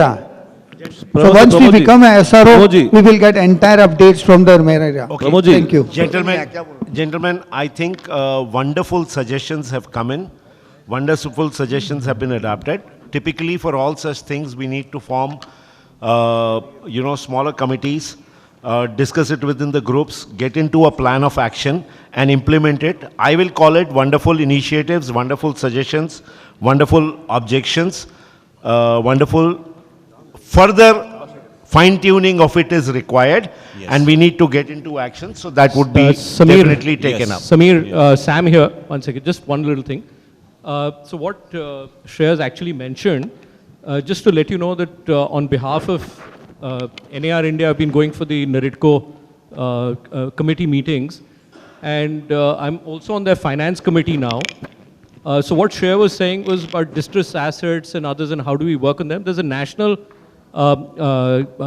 So once we become a SRO, Pramodji. we will get entire updates from the mayor area. Okay. Pramodji. Thank you. Gentlemen, I think wonderful suggestions have come in. Wonderful suggestions have been adopted. Typically, for all such things, we need to form, smaller committees, discuss it within the groups, get into a plan of action, and implement it. I will call it wonderful initiatives, wonderful suggestions, wonderful objections, wonderful further fine-tuning of it is required, and we need to get into action. So that would be definitely taken up. Samir, Sam here, one second, just one little thing. So what Shreyas actually mentioned, just to let you know that on behalf of NAR India, I've been going for the NAREDCO committee meetings, and I'm also on their finance committee now. So what Shreya was saying was about distressed assets and others and how do we work on them. There's a national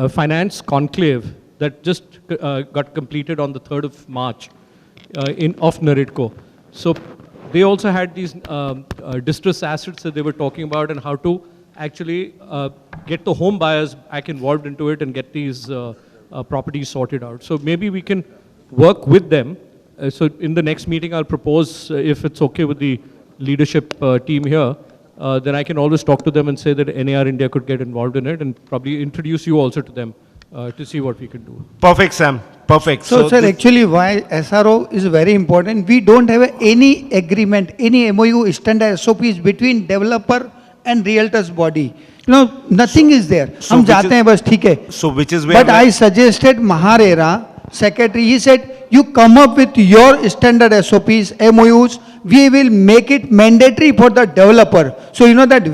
finance conclave that just got completed on the 3rd of March of NAREDCO. So they also had these distressed assets that they were talking about and how to actually get the home buyers back involved into it and get these properties sorted out. So maybe we can work with them. So in the next meeting, I'll propose, if it's okay with the leadership team here, then I can always talk to them and say that NAR India could get involved in it and probably introduce you also to them to see what we can do. Perfect, Sam. Perfect. So sir, actually why SRO is very important. We don't have any agreement, any MOU standard SOPs between developer and realtors body. Nothing is there. हम जाते हैं बस ठीक है. So which is where... But I suggested Maharera, secretary, he said, you come up with your standard SOPs, MOUs, we will make it mandatory for the developer. So you know that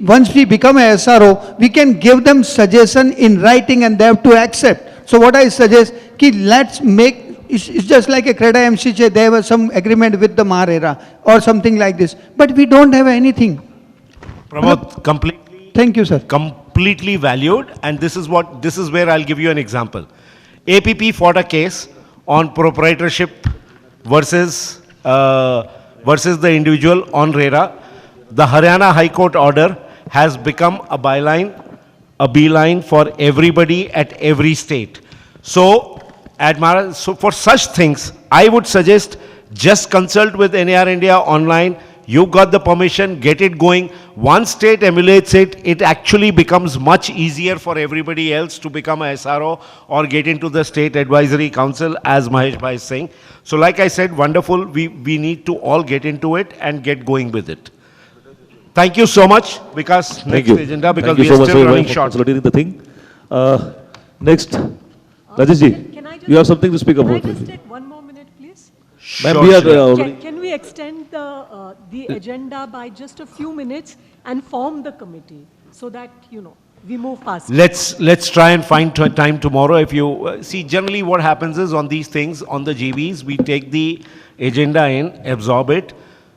once we become a SRO, we can give them suggestion in writing and they have to accept. So what I suggest, let's make, it's just like a CREDA MCJ, they have some agreement with the Maharera or something like this. But we don't have anything. Pramod, completely... Thank you, sir. Completely valued, and this is where I'll give you an example. APP fought a case on proprietorship versus the individual on RERA. The Haryana High Court order has become a beeline for everybody at every state. So for such things, I would suggest just consult with NAR India online. You got the permission, get it going. One state emulates it, it actually becomes much easier for everybody else to become a SRO or get into the state advisory council, as Mahesh Bhai is saying. So like I said, wonderful. We need to all get into it and get going with it. Thank you so much, because next agenda, because we are still running short. The thing. Next, Rajesh ji, you have something to speak about. Can I just take one more minute, please? Can we extend the agenda by just a few minutes and form the committee so that, we move fast? Let's try and find time tomorrow. If you see, generally what happens is on these things, on the GBs, we take the agenda in, absorb it.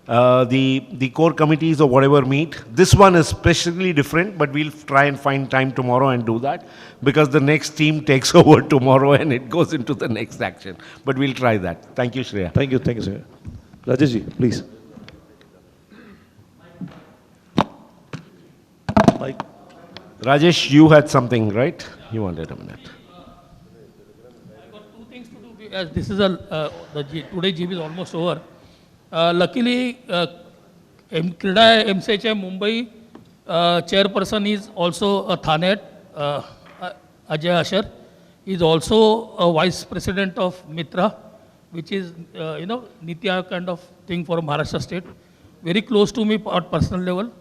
The core committees or whatever meet. This one is especially different, but we'll try and find time tomorrow and do that, because the next team takes over tomorrow and it goes into the next action. But we'll try that. Thank you, Shreya. Thank you, sir. Rajesh ji, please. Mike. Rajesh, you had something, right? You wanted a minute. I got two things to do, as this is today GB is almost over. Luckily, CREDA MCHM Mumbai chairperson is also a Thanet, Ajay Asher. He is also a vice president of Mitra, which is, Nitya kind of thing for Maharashtra state. Very close to me at personal level.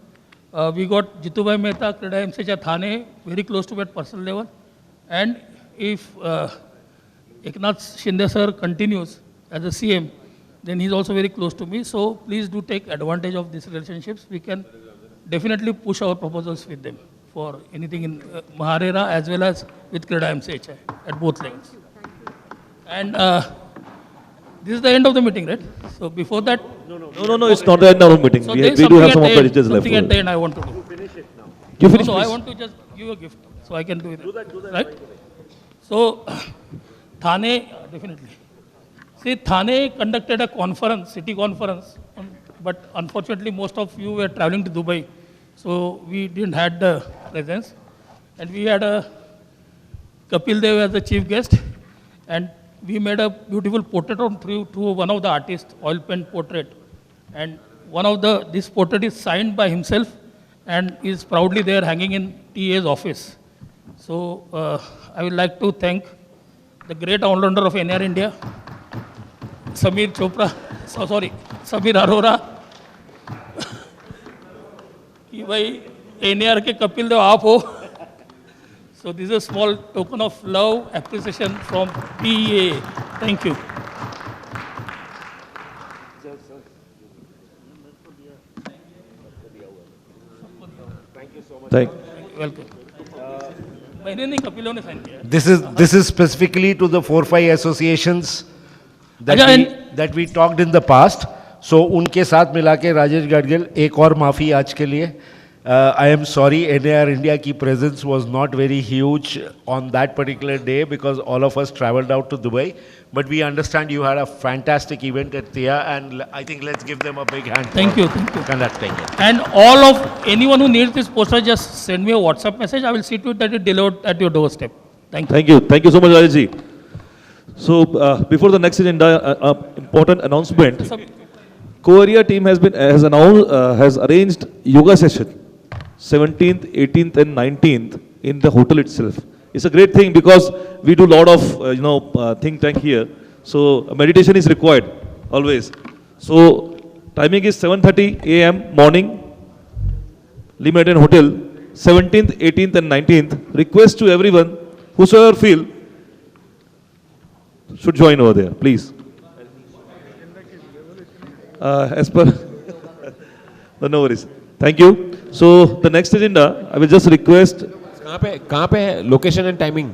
We got Jitubhai Mehta, CREDA MCHM Thane, very close to me at personal level. And if Eknath Shinde sir continues as a CM, then he's also very close to me. So please do take advantage of these relationships. We can definitely push our proposals with them for anything in Maharera as well as with CREDA MCHI at both levels. And this is the end of the meeting, right? So before that... No, it's not the end of the meeting. So we do have some appendages left. Something at the end I want to do. You finish it now. You finish, So please. I want to just give a gift, so I can do it. Do that right? So, Thane, definitely. See, Thane conducted a conference, city conference, but unfortunately most of you were traveling to Dubai, so we didn't have the presence. and we had a Kapil Dev as the chief guest, and we made a beautiful portrait through one of the artists, oil paint portrait, and this portrait is signed by himself and is proudly there hanging in TA's office. So I would like to thank the great all-rounder of NR India, Samir Arora, कि भाई NR के कपिल देव आप हो. So this is a small token of love, appreciation from PEA. Thank you. Thank. Welcome. मैंने नहीं कपिलों ने sign किया. This is specifically to the 4-5 associations that अच्छा, that we talked in the past. So उनके साथ मिला के राजेश गाडगिल एक और माफ़ी आज के लिए. I am sorry, NAR India की presence was not very huge on that particular day because all of us traveled out to Dubai. But we understand you had a fantastic event at TIA, and I think let's give them a big hand. Thank for you, thank you. Conducting it. And all of anyone who needs this poster, just send me a WhatsApp message. I will see to it that it delivered at your doorstep. Thank you. Thank you. Thank you so much, Rajesh ji. So before the next agenda, important announcement. Co-area team has arranged yoga session 17th, 18th, and 19th in the hotel itself. It's a great thing because we do a lot of think tank here. So meditation is required always. So timing is 7:30 a.m. morning. Limited Hotel, 17th, 18th, and 19th. Request to everyone, whosoever feel, should join over there, please. As per, no worries. Thank you. So the next agenda, I will just request. कहाँ पे है location and timing?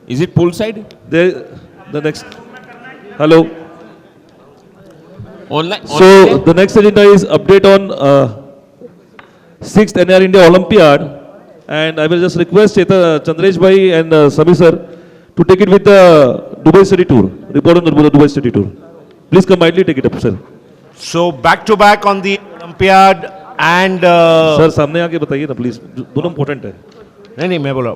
Is it poolside? The next. Hello. Online? So the next agenda is update on 6th NR India Olympiad, and I will just request Chandresh bhai and Samir sir to take it with the Dubai City Tour. Report on the Dubai City Tour. Please kindly take it up, sir. So back to back on the Olympiad and. Sir, सामने आके बताइए ना, please. दोनों important है. नहीं मैं बोला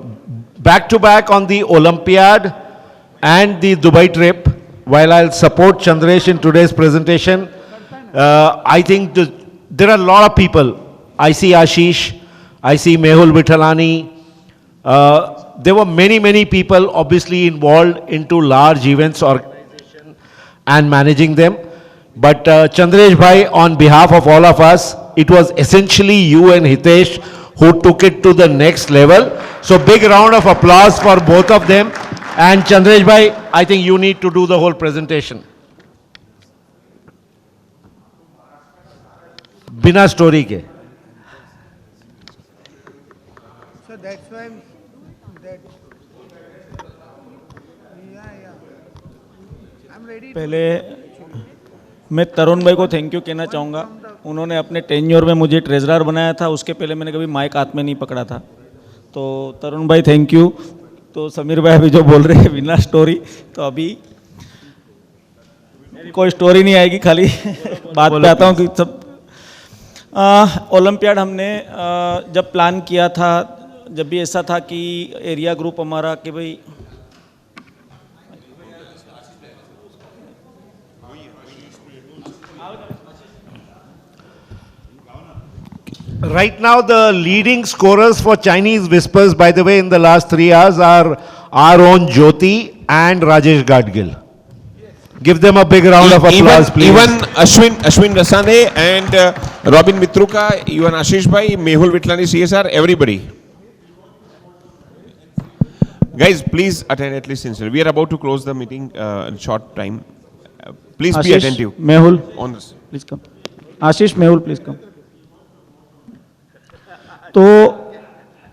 back to back on the Olympiad and the Dubai trip. While I'll support Chandresh in today's presentation, I think there are a lot of people. I see Ashish, I see Mehul Vithalani. There were many people obviously involved into large events organization and managing them. But Chandresh bhai, on behalf of all of us, it was essentially you and Hitesh who took it to the next level. So big round of applause for both of them. And Chandresh bhai, I think you need to do the whole presentation. Bina story ke. So that's why I'm ready. पहले मैं तरुण भाई को thank you कहना चाहूँगा. उन्होंने अपने tenure में मुझे ट्रेजरर बनाया था. उसके पहले मैंने कभी माइक हाथ में नहीं पकड़ा था. तो तरुण भाई थैंक यू. तो समीर भाई अभी जो बोल रहे हैं बिना स्टोरी, तो अभी कोई स्टोरी नहीं आएगी, खाली बात पे आता हूँ कि सब ओलंपियाड हमने जब प्लान किया था, जब भी ऐसा था कि एरिया ग्रुप हमारा कि भाई Right now, the leading scorers for Chinese Whispers, by the way, in the last 3 hours are our own Jyoti and Rajesh Gadgil. Give them a big round of applause, please. Even Ashwin Rasane and Robin Mitruka, even Ashish bhai, Mehul Vitlani, CSR, everybody. Guys, please attend at least sincerely. We are about to close the meeting in short time. Please be attentive. Mehul, On this. please come. Ashish, Mehul, please come. तो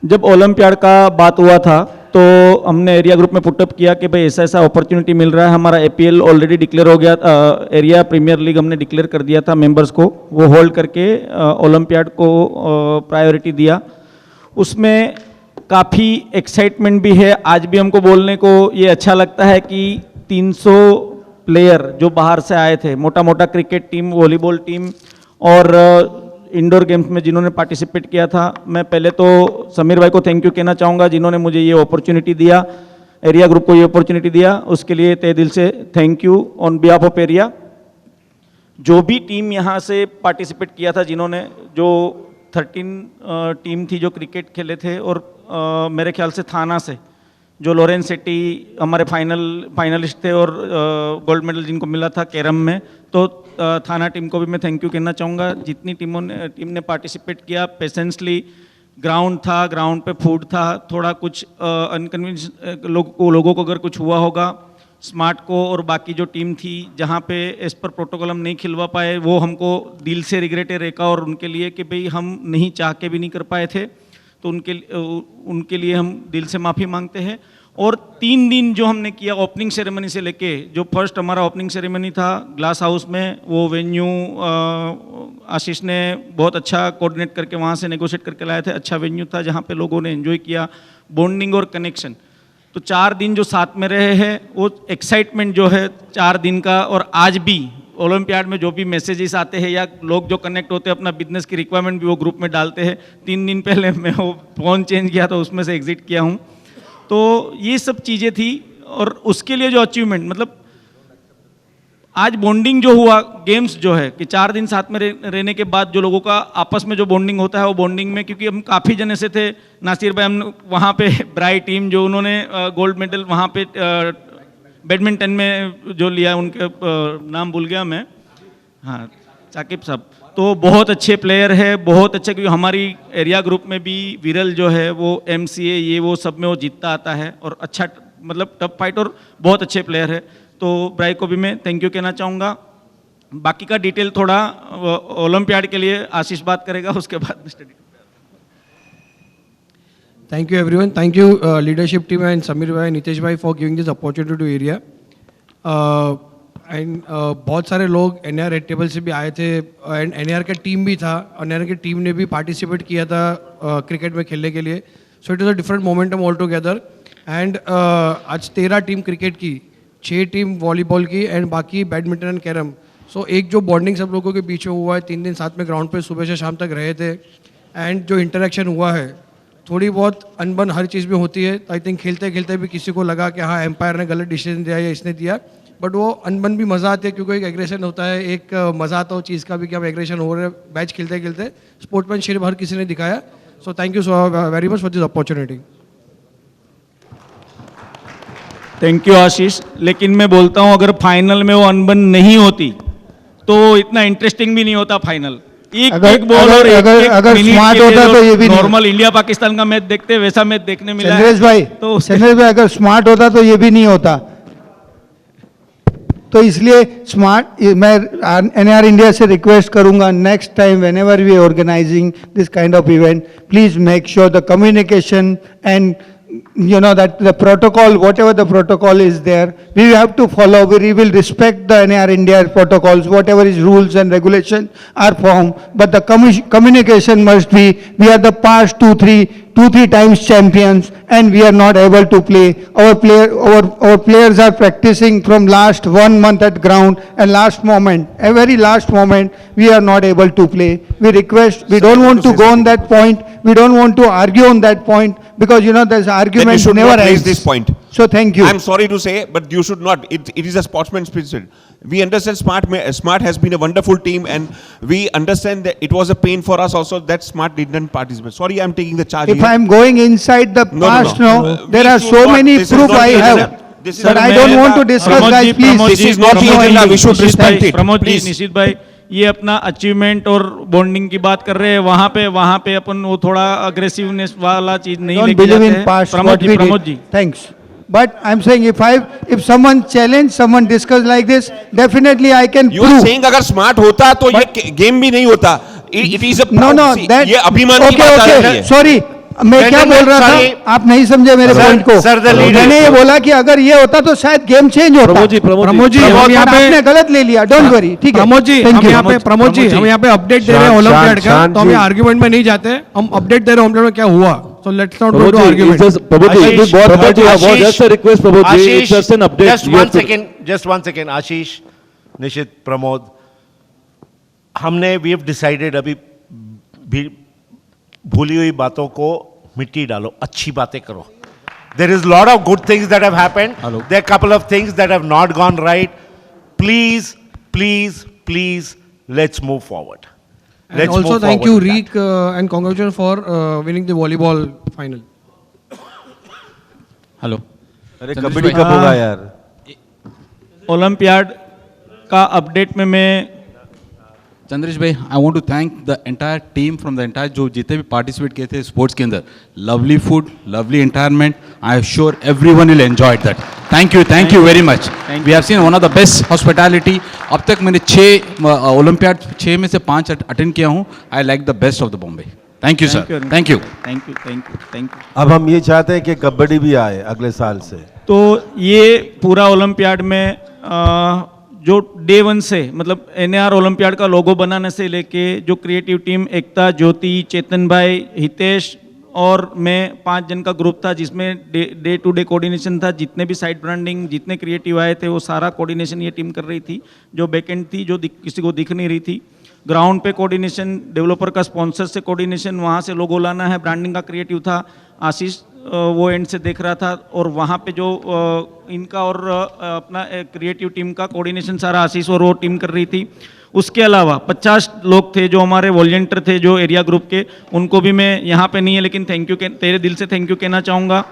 जब olympiad का बात हुआ था तो हमने area group में put up किया कि भाई ऐसा ऐसा अपॉर्चुनिटी मिल रहा है. हमारा एपीएल ऑलरेडी डिक्लेयर हो गया, एरिया प्रीमियर लीग हमने डिक्लेयर कर दिया था मेंबर्स को. वो होल्ड करके ओलंपियाड को प्रायोरिटी दिया. उसमें काफ़ी एक्साइटमेंट भी है. आज भी हमको बोलने को ये अच्छा लगता है कि 300 प्लेयर जो बाहर से आए थे, मोटा मोटा क्रिकेट टीम, वॉलीबॉल टीम और इंडोर गेम्स में जिन्होंने पार्टिसिपेट किया था, मैं पहले तो समीर भाई को थैंक यू कहना चाहूँगा जिन्होंने मुझे ये अपॉर्चुनिटी दिया, एरिया ग्रुप को ये अपॉर्चुनिटी दिया, उसके लिए तहे दिल से thank you on behalf of area. जो भी टीम यहाँ से पार्टिसिपेट किया था, जिन्होंने जो 13 टीम थी जो क्रिकेट खेले थे, और मेरे ख्याल से थाना से जो लॉरेंस सेट्टी हमारे फाइनलिस्ट थे और गोल्ड मेडल जिनको मिला था कैरम में, तो थाना टीम को भी मैं थैंक यू कहना चाहूँगा। जितनी टीम ने पार्टिसिपेट किया, पेशेंसली, ग्राउंड था, ग्राउंड पे फूड था, थोड़ा कुछ अनकन्विंस लोगों को अगर कुछ हुआ होगा, स्मार्ट को और बाकी जो टीम थी जहाँ पे एज पर प्रोटोकॉल हम नहीं खिलवा पाए, वो हमको दिल से रिग्रेट है रेखा और उनके लिए कि भाई हम नहीं चाह के भी नहीं कर पाए थे, तो उनके लिए हम दिल से माफ़ी मांगते हैं। और 3 दिन जो हमने किया ओपनिंग सेरेमनी से लेके, जो फर्स्ट हमारा ओपनिंग सेरेमनी था ग्लास हाउस में, वो वेन्यू आशीष ने बहुत अच्छा कोऑर्डिनेट करके वहाँ से नेगोशिएट करके लाए थे, अच्छा वेन्यू था जहाँ पे लोगों ने एंजॉय किया, बॉन्डिंग और कनेक्शन। तो 4 दिन जो साथ में रहे हैं, वो एक्साइटमेंट जो है 4 दिन का, और आज भी ओलंपियाड में जो भी मैसेजेस आते हैं या लोग जो कनेक्ट होते हैं, अपना बिजनेस की रिक्वायरमेंट भी वो ग्रुप में डालते हैं। 3 दिन पहले मैं वो फ़ोन चेंज किया तो उसमें से एग्जिट किया हूँ। तो ये सब चीज़ें थी, और उसके लिए जो अचीवमेंट, मतलब आज बॉन्डिंग जो हुआ, गेम्स जो है कि 4 दिन साथ में रहने के बाद जो लोगों का आपस में जो बॉन्डिंग होता है, वो बॉन्डिंग में, क्योंकि हम काफ़ी जने से थे, नासिर भाई हम वहाँ पे ब्राई टीम जो उन्होंने गोल्ड मेडल वहाँ पे बैडमिंटन में जो लिया, उनके नाम भूल गया मैं, हाँ साकिब साहब, तो बहुत अच्छे प्लेयर है, बहुत अच्छे, क्योंकि हमारी एरिया ग्रुप में भी विरल जो है वो MCA ये वो सब में वो जीतता आता है, और अच्छा मतलब टफ फाइट और बहुत अच्छे प्लेयर है। तो ब्राई को भी मैं थैंक यू कहना चाहूँगा। बाकी का डिटेल थोड़ा ओलंपियाड के लिए आशीष बात करेगा, उसके बाद mister Thank you everyone. Thank you leadership team and Samir bhai, Nitesh bhai for giving this opportunity to area. And बहुत सारे लोग NR रेड टेबल से भी आए थे, एंड NR का टीम भी था, NR की टीम ने भी पार्टिसिपेट किया था क्रिकेट में खेलने के लिए। So it is a different momentum all together. And आज 13 टीम क्रिकेट की, 6 टीम वॉलीबॉल की एंड बाकी बैडमिंटन एंड कैरम। सो एक जो बॉन्डिंग सब लोगों के बीच में हुआ है, 3 दिन साथ में ग्राउंड पे सुबह से शाम तक रहे थे, एंड जो इंटरेक्शन हुआ है, थोड़ी बहुत अनबन हर चीज़ में होती है। आई थिंक खेलते खेलते भी किसी को लगा कि हाँ एम्पायर ने गलत डिसीजन दिया या इसने दिया, बट वो अनबन भी मज़ा आती है, क्योंकि एक एग्रेशन होता है, एक मज़ा आता है चीज़ का भी कि हम एग्रेशन हो रहे हैं मैच खेलते खेलते। स्पोर्ट्समैनशिप हर किसी ने दिखाया। So thank you so very much for this opportunity. Thank you Ashish. लेकिन मैं बोलता हूँ, अगर फाइनल में वो अनबन नहीं होती तो इतना इंटरेस्टिंग भी नहीं होता फाइनल। एक बॉल और अगर स्मार्ट होता तो ये भी नॉर्मल इंडिया पाकिस्तान का मैच देखते वैसा मैच देखने मिला है। चंद्रेश भाई, तो चंद्रेश भाई अगर स्मार्ट होता तो ये भी नहीं होता। तो इसलिए स्मार्ट, मैं NR इंडिया से रिक्वेस्ट करूंगा, next time whenever we organising this kind of event, please make sure the communication and you know that the protocol, whatever the protocol is there, we have to follow. We will respect the NR India protocols, whatever is rules and regulations are formed. But the communication must be, we are the past 2-3 times champions, and we are not able to play. Our players are practicing from last 1 month at ground, and last moment, a very last moment, we are not able to play. We request, we don't want to go on that point. We don't want to argue on that point, because you know there's argument Then you should never not raise ends. this point. So thank you. I'm sorry to say, but you should not. It is a sportsman spirit. We understand Smart has been a wonderful team, and we understand that it was a pain for us also that Smart didn't participate. Sorry, I'm taking the charge. If here. I'm going inside the No, no, past no. now, there We are should so not- many this is proof not I the have. agenda. This is But not I the don't want to agenda. discuss, Pramod guys, ji, please. Pramod This ji, is not the Pramod agenda. Ji, We should Nishit respect भाई, it. Pramod ji, Please. Nishit भाई, ये अपना achievement और bonding की बात कर रहे हैं, वहाँ पे अपन वो थोड़ा अग्रेसिवनेस वाला चीज नहीं Don't लेके believe जाते in हैं। past Pramod what ji, we Pramod did. Ji, Thanks. But I'm saying if someone challenge, someone discuss like this, definitely I can You are prove. saying अगर Smart होता तो ये गेम भी नहीं होता. It is a No, no, see, that. ये अभिमान की बात आ रही Okay, है. sorry. मैं क्या बोल रहा sorry. था, आप नहीं समझे मेरे Sir, पॉइंट को। sir, the leader- मैंने ये बोला कि अगर ये होता तो शायद गेम चेंज होता। प्रमोद जी, और यहाँ पे- आपने गलत ले लिया, डोंट वरी, ठीक है। प्रमोद जी, Thank हम you. यहाँ पे हम यहाँ पे अपडेट दे रहे हैं ओलंपियाड का, तो हम आर्ग्यूमेंट में नहीं जाते, हम अपडेट दे रहे हैं ओलंपियाड में क्या हुआ। So let's not go to Prabodji, argument. it's just, Prabodji, Ashish, this board Prabodji, was Ashish, just a request, Prabodji, it's just an update. Just You one have to- second, just 1 second. Ashish, Nishit, Pramod, we have decided अभी भी भूली हुई बातों को मिट्टी डालो, अच्छी बातें करो. There is a lot of good things that have happened. There are a couple of things that have not gone right. Please, please, please, let's move forward. And Let's also move thank forward you, with that. Reek, and congratulations for winning the volleyball final. Hello अरे कबड्डी कब होगा यार? Olympiad का update में मैं चंद्रेश भाई, I want to thank the entire team from the entire जो जितने भी पार्टिसिपेट किए थे स्पोर्ट्स के अंदर. Lovely food, lovely entertainment. I am sure everyone will enjoy that. Thank you very much. We have seen one of the best hospitality. अब तक मैंने 6 ओलंपियाड 6 में से 5 अटेंड किया हूँ. I like the best of the Bombay. Thank you sir. Thank you. अब हम ये चाहते हैं कि कबड्डी भी आए अगले साल से. तो ये पूरा ओलंपियाड में जो डे 1 से मतलब NAR ओलंपियाड का लोगो बनाने से लेके जो क्रिएटिव टीम एकता, ज्योति, चेतन भाई, हितेश और मैं 5 जन का ग्रुप था जिसमें डे टू डे कोऑर्डिनेशन था. जितने भी साइड ब्रांडिंग, जितने क्रिएटिव आए थे वो सारा कोऑर्डिनेशन ये टीम कर रही थी. जो बैकएंड थी जो किसी को दिख नहीं रही थी. ग्राउंड पे कोऑर्डिनेशन, डेवलपर का स्पॉन्सर से कोऑर्डिनेशन, वहाँ से लोगो लाना है, ब्रांडिंग का क्रिएटिव था. आशीष वो एंड से देख रहा था और वहाँ पे जो इनका और अपना क्रिएटिव टीम का कोऑर्डिनेशन सारा आशीष और वो टीम कर रही थी. उसके अलावा 50 लोग थे जो हमारे वॉलंटियर थे जो एरिया ग्रुप के. उनको भी मैं यहाँ पे नहीं है लेकिन थैंक यू तेरे दिल से थैंक यू कहना चाहूँगा.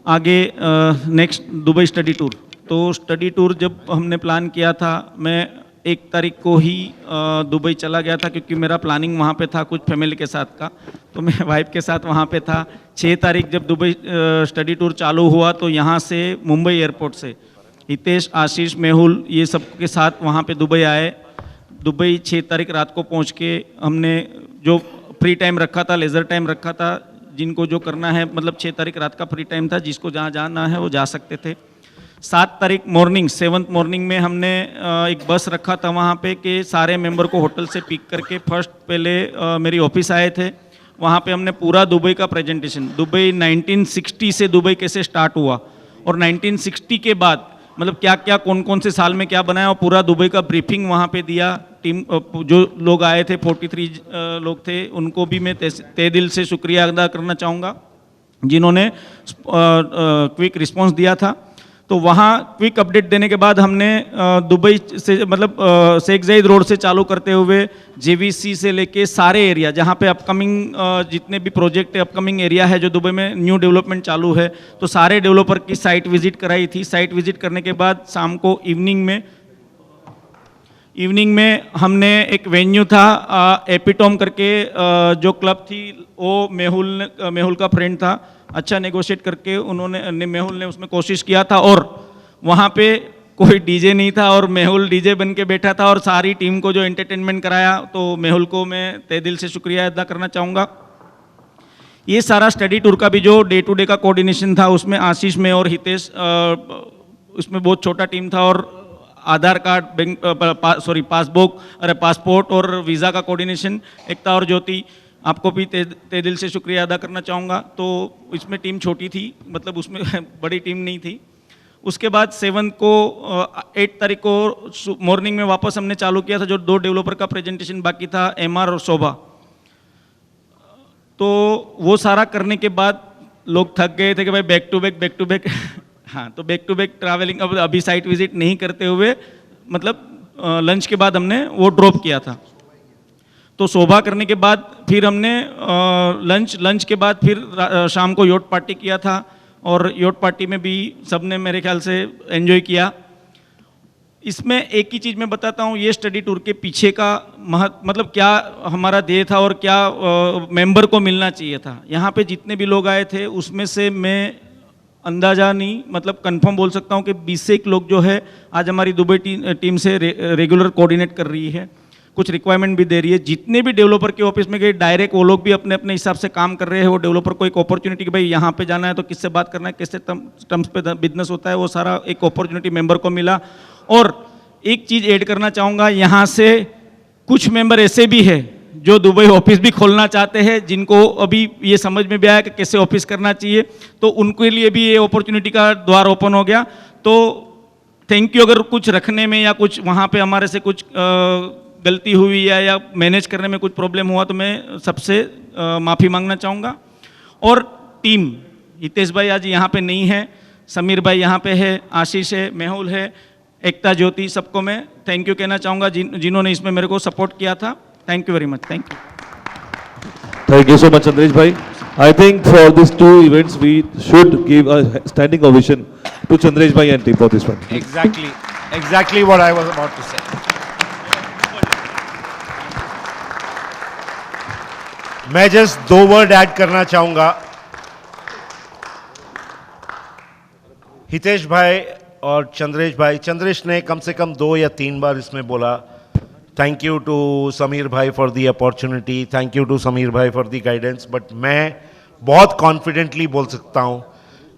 आगे नेक्स्ट दुबई स्टडी टूर. तो स्टडी टूर जब हमने प्लान किया था, मैं 1 तारीख को ही दुबई चला गया था क्योंकि मेरा प्लानिंग वहाँ पे था कुछ फैमिली के साथ का. तो मैं वाइफ के साथ वहाँ पे था. 6 तारीख जब दुबई स्टडी टूर चालू हुआ तो यहाँ से मुंबई एयरपोर्ट से हितेश, आशीष, मेहुल ये सब के साथ वहाँ पे दुबई आए. दुबई 6 तारीख रात को पहुँच के हमने जो फ्री टाइम रखा था, लेज़र टाइम रखा था, जिनको जो करना है मतलब 6 तारीख रात का फ्री टाइम था, जिसको जहाँ जाना है वो जा सकते थे. 7 तारीख मॉर्निंग 7th मॉर्निंग में हमने एक बस रखा था वहाँ पे कि सारे मेंबर को होटल से पिक करके फर्स्ट पहले मेरी ऑफिस आए थे. वहाँ पे हमने पूरा दुबई का प्रेजेंटेशन, दुबई 1960 से दुबई कैसे स्टार्ट हुआ और 1960 के बाद मतलब क्या क्या कौन कौन से साल में क्या बनाया और पूरा दुबई का ब्रीफिंग वहाँ पे दिया. टीम जो लोग आए थे 43 लोग थे, उनको भी मैं तहे दिल से शुक्रिया अदा करना चाहूँगा जिन्होंने क्विक रिस्पॉन्स दिया था. तो वहाँ क्विक अपडेट देने के बाद हमने दुबई से मतलब शेख ज़ायद रोड से चालू करते हुए JVC से लेके सारे एरिया जहाँ पे अपकमिंग जितने भी प्रोजेक्ट अपकमिंग एरिया है जो दुबई में न्यू डेवलपमेंट चालू है, तो सारे डेवलपर की साइट विजिट कराई थी. साइट विजिट करने के बाद शाम को इवनिंग में हमने एक वेन्यू था एपिटोम करके जो क्लब थी, वो मेहुल का फ्रेंड था. अच्छा नेगोशिएट करके मेहुल ने उसमें कोशिश किया था और वहाँ पे कोई डीजे नहीं था और मेहुल डीजे बन के बैठा था और सारी टीम को जो एंटरटेनमेंट कराया, तो मेहुल को मैं तहे दिल से शुक्रिया अदा करना चाहूँगा. ये सारा स्टडी टूर का भी जो डे टू डे का कोऑर्डिनेशन था उसमें आशीष में और हितेश, उसमें बहुत छोटा टीम था और आधार कार्ड, पासपोर्ट और वीज़ा का कोऑर्डिनेशन एकता और ज्योति, आपको भी तहे दिल से शुक्रिया अदा करना चाहूँगा. तो इसमें टीम छोटी थी, मतलब उसमें बड़ी टीम नहीं थी. उसके बाद 8 तारीख को मॉर्निंग में वापस हमने चालू किया था जो 2 डेवलपर का प्रेजेंटेशन बाकी था, MR और शोभा. तो वो सारा करने के बाद लोग थक गए थे कि भाई बैक टू बैक हाँ, तो बैक टू बैक ट्रैवलिंग अब अभी साइट विजिट नहीं करते हुए मतलब लंच के बाद हमने वो ड्रॉप किया था. तो शोभा करने के बाद फिर हमने लंच के बाद फिर शाम को योट पार्टी किया था और योट पार्टी में भी सबने मेरे ख्याल से एंजॉय किया. इसमें एक ही चीज़ मैं बताता हूँ, ये स्टडी टूर के पीछे का मतलब क्या हमारा ध्येय था और क्या मेंबर को मिलना चाहिए था. यहाँ पे जितने भी लोग आए थे उसमें से मैं अंदाज़ा नहीं मतलब कंफर्म बोल सकता हूँ कि 20 से 1 लोग जो है आज हमारी दुबई टीम से रेगुलर कोऑर्डिनेट कर रही है, कुछ रिक्वायरमेंट भी दे रही है. जितने भी डेवलपर के ऑफिस में गए डायरेक्ट वो लोग भी अपने अपने हिसाब से काम कर रहे हैं. वो डेवलपर को एक अपॉर्चुनिटी कि भाई यहाँ पे जाना है तो किससे बात करना है, किससे टर्म्स पे बिजनेस होता है, वो सारा एक अपॉर्चुनिटी मेंबर को मिला. और एक चीज़ ऐड करना चाहूँगा, यहाँ से कुछ मेंबर ऐसे भी है जो दुबई ऑफिस भी खोलना चाहते हैं, जिनको अभी ये समझ में भी आया कि कैसे ऑफिस करना चाहिए, तो उनके लिए भी ये अपॉर्चुनिटी का द्वार ओपन हो गया। तो थैंक यू। अगर कुछ रखने में या कुछ वहाँ पे हमारे से कुछ गलती हुई या मैनेज करने में कुछ प्रॉब्लम हुआ तो मैं सबसे माफ़ी मांगना चाहूँगा। और टीम, हितेश भाई आज यहाँ पे नहीं है, समीर भाई यहाँ पे है, आशीष है, मेहुल है, एकता ज्योति, सबको मैं थैंक यू कहना चाहूँगा जिन्होंने इसमें मेरे को सपोर्ट किया था। Thank you very much. Thank you. Thank you so much, Chandresh bhai. I think for these two events, we should give a standing ovation to Chandresh bhai and team for this one. Exactly what I was about to say. मैं just 2 word add करना चाहूंगा। हितेश भाई और चंद्रेश भाई, चंद्रेश ने कम से कम 2 या 3 बार इसमें बोला थैंक यू टू समीर भाई for the opportunity, thank you to Sameer भाई फॉर दी गाइडेंस। बट मैं बहुत कॉन्फिडेंटली बोल सकता हूं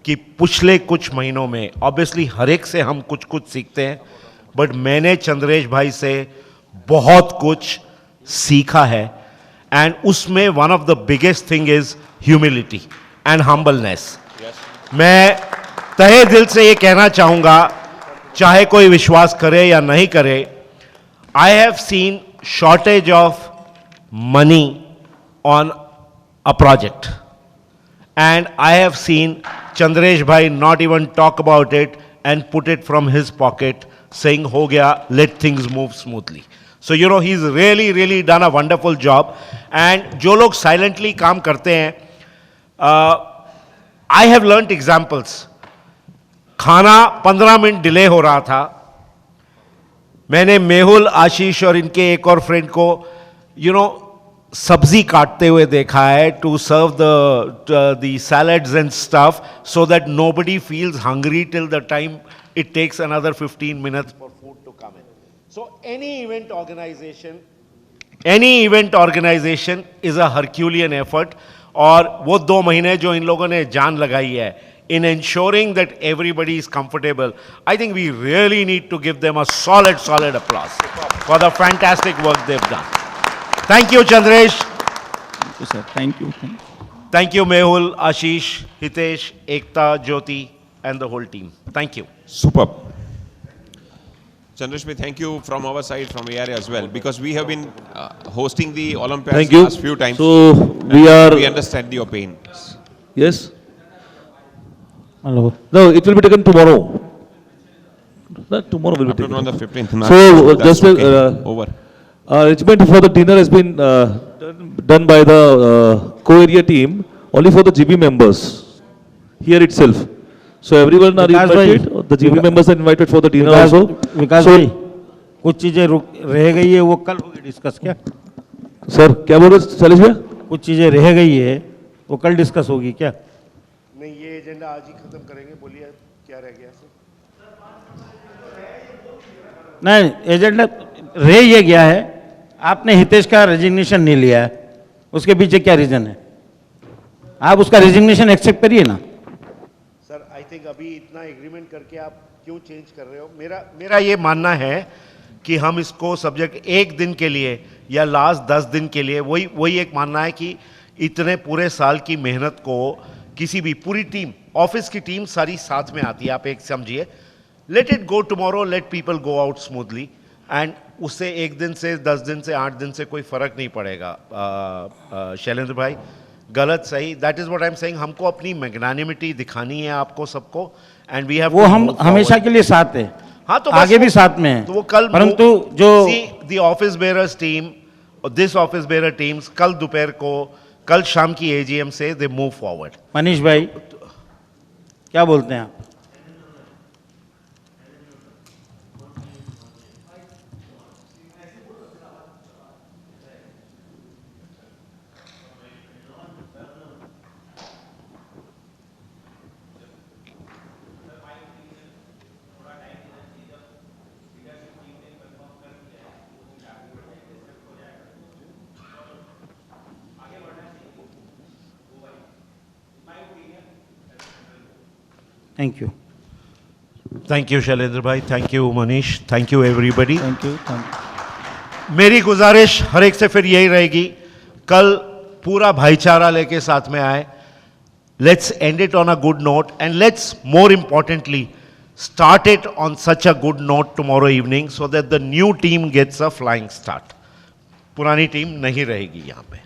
कि पिछले कुछ महीनों में ऑब्वियसली हर एक से हम कुछ कुछ सीखते हैं, बट मैंने चंद्रेश भाई से बहुत कुछ सीखा है। एंड उसमें one of the biggest thing is humility and humbleness. मैं तहे दिल से ये कहना चाहूंगा, चाहे कोई विश्वास करे या नहीं करे, I have seen shortage of money on a project, and I have seen Chandresh bhai not even talk about it and put it from his pocket, saying "Ho gaya, let things move smoothly." So you know he's really done a wonderful job. And जो लोग silently काम करते हैं, I have learnt examples. खाना 15 minute delay हो रहा था, मैंने मेहुल, आशीष और इनके एक और फ्रेंड को सब्जी काटते हुए देखा है to serve the salads and stuff so that nobody feels hungry till the time it takes another 15 minutes for food to come in. So any event organisation is a Herculean effort. और वो 2 महीने जो इन लोगों ने जान लगाई है in ensuring that everybody is comfortable, I think we really need to give them a solid applause for the fantastic work they've done. Thank you, Chandresh. Thank you, sir. Thank you. Thank you, Mehul, Ashish, Hitesh, Ekta, Jyoti, and the whole team. Thank you. Superb. Chandresh, thank you from our side, from ARA as well, because we have been hosting the Olympiads Thank you. last few times. So we understand your pain. Yes. Hello. No, it will be taken tomorrow. No, tomorrow will be After taken. on the 15th. So That's just okay. Over. arrangement for the dinner has been done by the co-area team only for the GB members here itself. So everyone are विकास भाई, invited. The GB members are invited for the dinner Vikas also. Vikas So- भाई, कुछ चीजें रह गई है, वो कल होगी डिस्कस क्या? Sir, क्या बोल रहे शैलेश भैया? कुछ चीजें रह गई है, वो कल डिस्कस होगी क्या? नहीं, ये एजेंडा आज ही खत्म करेंगे। बोलिए क्या रह गया? नहीं, एजेंडा रह ये गया है, आपने हितेश का रेजिग्नेशन नहीं लिया है, उसके पीछे क्या रीजन है? आप उसका रेजिग्नेशन एक्सेप्ट करिए ना। सर, आई थिंक अभी इतना एग्रीमेंट करके आप क्यों चेंज कर रहे हो? मेरा ये मानना है कि हम इसको सब्जेक्ट 1 दिन के लिए या लास्ट 10 दिन के लिए, वही एक मानना है कि इतने पूरे साल की मेहनत को किसी भी पूरी टीम, ऑफिस की टीम सारी साथ में आती है, आप एक समझिए, let it go tomorrow, let people go out smoothly, and उससे 1 दिन से 10 दिन से 8 दिन से कोई फर्क नहीं पड़ेगा। शैलेंद्र भाई, गलत सही, that is what I am saying. हमको अपनी मैग्नानिमिटी दिखानी है आपको सबको, एंड वी हैव वो हम हमेशा के लिए साथ है, हाँ, तो आगे भी साथ में है। तो वो कल, परंतु जो the office bearers team, this office bearer teams कल दोपहर को, कल शाम की एजीएम से दे मूव फॉरवर्ड। मनीष भाई क्या बोलते हैं आप? Thank you. Thank you, Shailendra bhai. Thank you, Manish. Thank you, everybody. Thank you. मेरी गुजारिश हर एक से फिर यही रहेगी, कल पूरा भाईचारा लेके साथ में आए. Let's end it on a good note, and let's more importantly start it on such a good note tomorrow evening so that the new team gets a flying start. पुरानी टीम नहीं रहेगी यहाँ पे.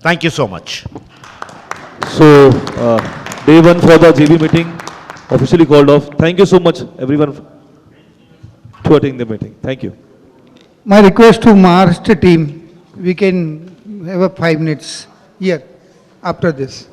Thank you so much. So, day one for the JB meeting officially called off. Thank you so much, everyone, to attend the meeting. Thank you. My request to Maharashtra team, we can have a 5 minutes here after this.